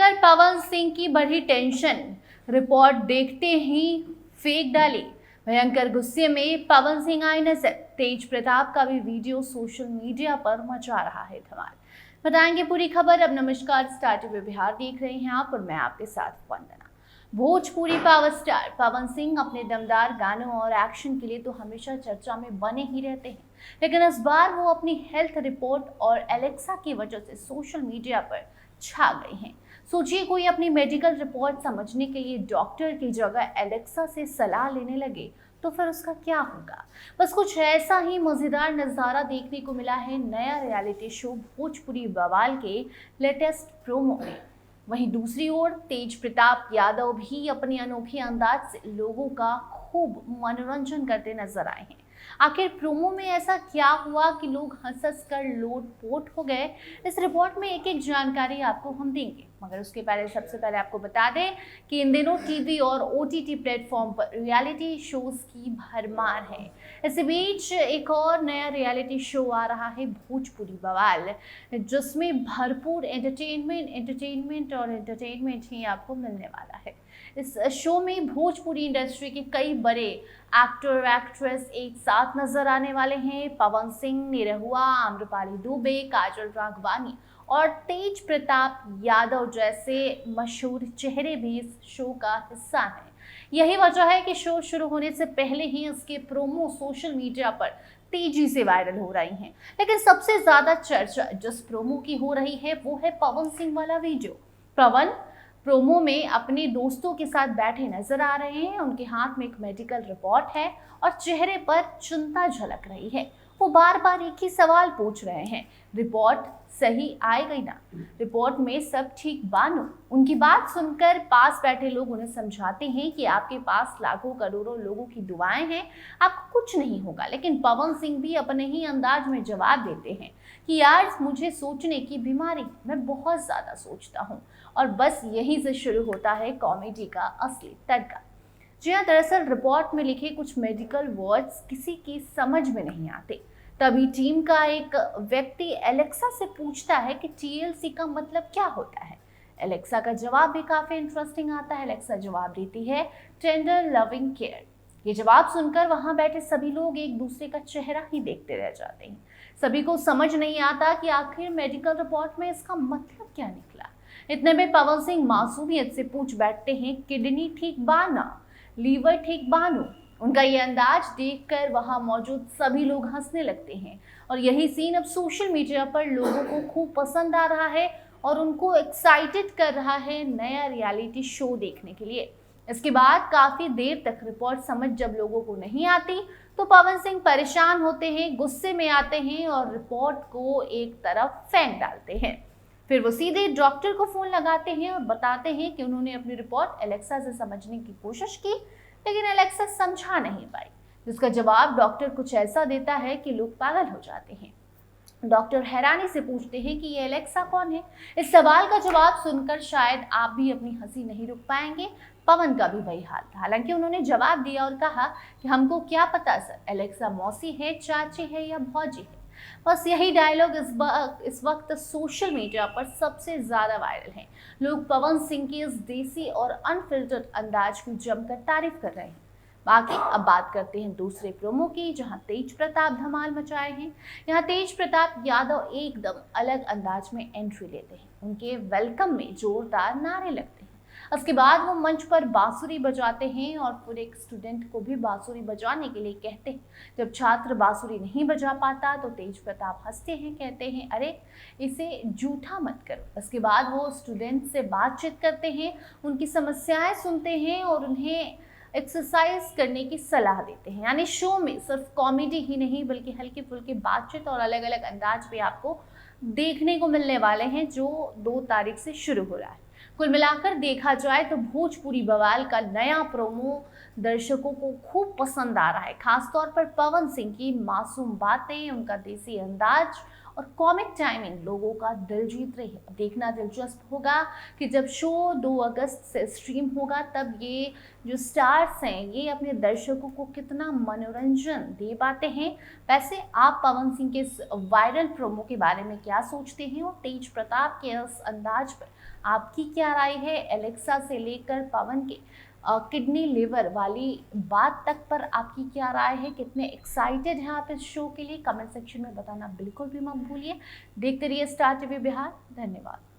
लेकर पवन सिंह की बढ़ी टेंशन, रिपोर्ट देखते ही फेंक डाली। भयंकर गुस्से में पवन सिंह आए नजर। तेज प्रताप का भी वीडियो सोशल मीडिया पर मचा रहा है धमाल। बताएंगे पूरी खबर। अब नमस्कार, स्टार टीवी बिहार देख रहे हैं आप और मैं आपके साथ वंदना। भोजपुरी पावर स्टार पवन सिंह अपने दमदार गानों और एक्शन के लिए तो हमेशा चर्चा में बने ही रहते हैं, लेकिन इस बार वो अपनी हेल्थ रिपोर्ट और एलेक्सा की वजह से सोशल मीडिया पर छा गए हैं। सोचिए, कोई अपनी मेडिकल रिपोर्ट समझने के लिए डॉक्टर की जगह एलेक्सा से सलाह लेने लगे तो फिर उसका क्या होगा। बस कुछ ऐसा ही मजेदार नजारा देखने को मिला है नया रियलिटी शो भोजपुरी बवाल के लेटेस्ट प्रोमो में। वहीं दूसरी ओर तेज प्रताप यादव भी अपने अनोखे अंदाज से लोगों का खूब मनोरंजन करते नजर आए हैं। आखिर प्रोमो में ऐसा क्या हुआ कि लोग हंस कर लोटपोट हो गए, इस रिपोर्ट में एक एक जानकारी आपको हम देंगे। मगर उसके पहले सबसे पहले आपको बता दें कि इन दिनों टीवी और ओटीटी प्लेटफॉर्म पर रियलिटी शोज की भरमार है। इसी बीच एक और नया रियलिटी शो आ रहा है भोजपुरी बवाल, जिसमें भरपूर एंटरटेनमेंट ही आपको मिलने वाला है। इस शो में भोजपुरी इंडस्ट्री के कई बड़े एक्टर एक्ट्रेस एक साथ नजर आने वाले हैं। पवन सिंह, निरहुआ, आम्रपाली दुबे, काजल राघवानी और तेज प्रताप यादव जैसे मशहूर चेहरे भी इस शो का हिस्सा हैं। यही वजह है कि शो शुरू होने से पहले ही इसके प्रोमो सोशल मीडिया पर तेजी से वायरल हो रही हैं। लेकिन सबसे ज्यादा चर्चा जिस प्रोमो की हो रही है वो है पवन सिंह वाला वीडियो। पवन प्रोमो में अपने दोस्तों के साथ बैठे नजर आ रहे हैं। उनके हाथ में एक मेडिकल रिपोर्ट है और चेहरे पर चिंता झलक रही है। वो बार बार एक ही सवाल पूछ रहे हैं, रिपोर्ट सही आएगी ना, रिपोर्ट में सब ठीक बानो। उनकी बात सुनकर पास बैठे लोग उन्हें समझाते हैं कि आपके पास लाखों करोड़ों लोगों की दुआएं हैं, आपको कुछ नहीं होगा। लेकिन पवन सिंह भी अपने ही अंदाज में जवाब देते हैं कि यार, मुझे सोचने की बीमारी, मैं बहुत ज्यादा सोचता हूँ। और बस यहीं से शुरू होता है कॉमेडी का असली तड़का। जी हाँ, दरअसल रिपोर्ट में लिखे कुछ मेडिकल वर्ड्स किसी की समझ में नहीं आते। तभी टीम का एक व्यक्ति एलेक्सा से पूछता है कि टीएलसी का मतलब क्या होता है। एलेक्सा का जवाब भी काफी इंटरेस्टिंग आता है। एलेक्सा जवाब देती है टेंडर लविंग केयर। ये जवाब सुनकर वहां बैठे सभी लोग एक दूसरे का चेहरा ही देखते रह जाते हैं। सभी को समझ नहीं आता कि आखिर मेडिकल रिपोर्ट में इसका मतलब क्या निकला। इतने में पवन सिंह मासूमियत से पूछ बैठते हैं, किडनी ठीक बाना, लीवर ठीक बानो। उनका ये अंदाज देखकर वहां मौजूद सभी लोग हंसने लगते हैं और यही सीन अब सोशल मीडिया पर लोगों को खूब पसंद आ रहा है और उनको एक्साइटेड कर रहा है नया रियलिटी शो देखने के लिए। इसके बाद काफी देर तक रिपोर्ट समझ जब लोगों को नहीं आती तो पवन सिंह परेशान होते हैं, गुस्से में आते हैं और रिपोर्ट को एक तरफ फेंक डालते हैं। फिर वो सीधे डॉक्टर को फोन लगाते हैं और बताते हैं कि उन्होंने अपनी रिपोर्ट एलेक्सा से समझने की कोशिश की, लेकिन एलेक्सा समझा नहीं पाई। जिसका जवाब डॉक्टर कुछ ऐसा देता है कि लोग पागल हो जाते हैं। डॉक्टर हैरानी से पूछते हैं कि ये एलेक्सा कौन है। इस सवाल का जवाब सुनकर शायद आप भी अपनी हंसी नहीं रुक पाएंगे। पवन का भी वही हाल था। हालांकि उन्होंने जवाब दिया और कहा कि हमको क्या पता सर, एलेक्सा मौसी है, चाची है या भौजी है। बस यही डायलॉग इस वक्त सोशल मीडिया पर सबसे ज्यादा वायरल है। लोग पवन सिंह की इस देसी और अनफिल्टर्ड अंदाज की जमकर तारीफ कर रहे हैं। बाकी अब बात करते हैं दूसरे प्रोमो की, जहां तेज प्रताप धमाल मचाए हैं। यहाँ तेज प्रताप यादव एकदम अलग अंदाज में एंट्री लेते हैं। उनके वेलकम में जोरदार नारे लगते हैं। उसके बाद वो मंच पर बांसुरी बजाते हैं और फिर एक स्टूडेंट को भी बांसुरी बजाने के लिए कहते हैं। जब छात्र बांसुरी नहीं बजा पाता तो तेज प्रताप हंसते हैं, कहते हैं अरे इसे झूठा मत करो। इसके बाद वो स्टूडेंट से बातचीत करते हैं, उनकी समस्याएं सुनते हैं और उन्हें एक्सरसाइज करने की सलाह देते हैं। यानी शो में सिर्फ कॉमेडी ही नहीं बल्कि हल्की फुल्की बातचीत और अलग अलग अंदाज भी आपको देखने को मिलने वाले हैं, जो 2 तारीख से शुरू हो रहा है। कुल मिलाकर देखा जाए तो भोजपुरी बवाल का नया प्रोमो दर्शकों को खूब पसंद आ रहा है। खासतौर पर पवन सिंह की मासूम बातें, उनका देसी अंदाज और कॉमिक टाइमिंग लोगों का दिल जीत रही है। देखना दिलचस्प होगा कि जब शो 2 अगस्त से स्ट्रीम होगा तब ये जो स्टार्स हैं ये अपने दर्शकों को कितना मनोरंजन दे पाते हैं। वैसे आप पवन सिंह के इस वायरल प्रोमो के बारे में क्या सोचते हैं और तेज प्रताप के इस अंदाज पर आपकी क्या राय है? एलेक्सा से लेकर पवन के किडनी लिवर वाली बात तक पर आपकी क्या राय है? कितने एक्साइटेड हैं आप इस शो के लिए? कमेंट सेक्शन में बताना बिल्कुल भी मत भूलिए। देखते रहिए स्टार टीवी बिहार। धन्यवाद।